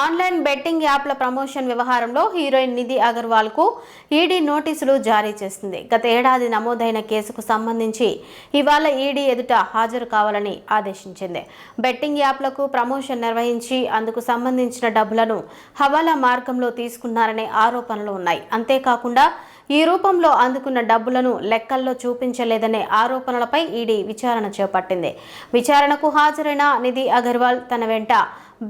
Online betting యాప్ల promotion వ్యవహారంలో heroine Nidhi Agarwal కు ఈడీ నోటీసులు జారీ చేసింది. గత ఏడాది నమోదైన కేసుకు సంబంధించి ఇవాళ ఈడీ ఎదుట హాజరు కావాలని ఆదేశించింది. బెట్టింగ్ యాప్లకు ప్రమోషన్ నిర్వహించి అందుకు సంబంధించిన డబ్బులను హవాలా మార్గంలో తీసుకున్నారనే ఆరోపణలు ఉన్నాయి. అంతేకాకుండా ఈ రూపంలో అందుకున్న డబ్బులను లెక్కల్లో చూపించలేదనే ఆరోపణలపై ఈడీ విచారణ చేపట్టింది. విచారణకు హాజరైన నిధి అగర్వాల్ తన వెంట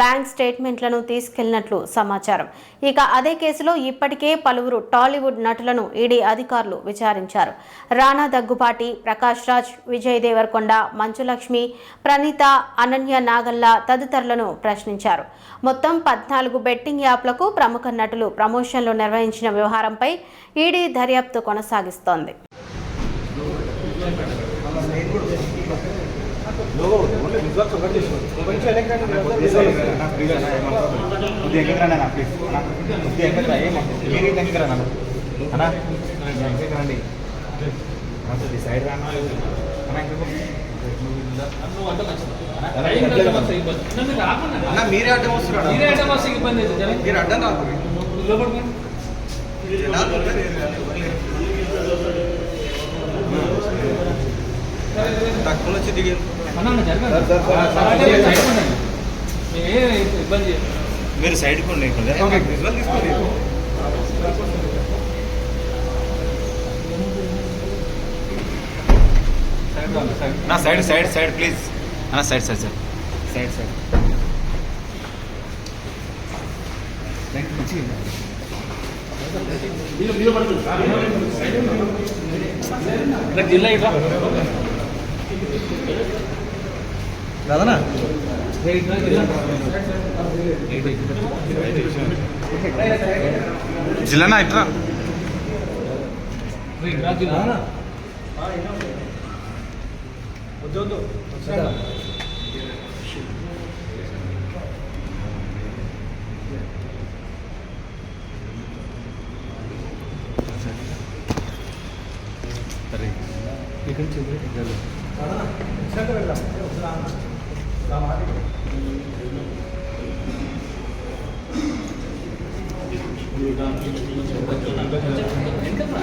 బ్యాంక్ స్టేట్మెంట్లను తీసుకెళ్లినట్లు సమాచారం. ఇక అదే కేసులో ఇప్పటికే పలువురు టాలీవుడ్ నటులను ఈడీ అధికారులు విచారించారు. రానా దగ్గుపాటి, ప్రకాష్ రాజ్, విజయ్ దేవరకొండ, మంచులక్ష్మి, ప్రణీత, అనన్య నాగల్లా తదితరులను ప్రశ్నించారు. మొత్తం 14 బెట్టింగ్ యాప్లకు ప్రముఖ నటులు ప్రమోషన్లు నిర్వహించిన వ్యవహారంపై ఈడీ దర్యాప్తు కొనసాగిస్తోంది. మీరే అడ్డం వస్తున్నారు, మీరు అడ్డం రాదు. తక్కువ వచ్చి దిగి మీరు సైడ్ కొండి. నా సైడ్ సైడ్ సైడ్ ప్లీజ్ అన్న, side side side side side రాదనా జిల్లానా ఇట్రా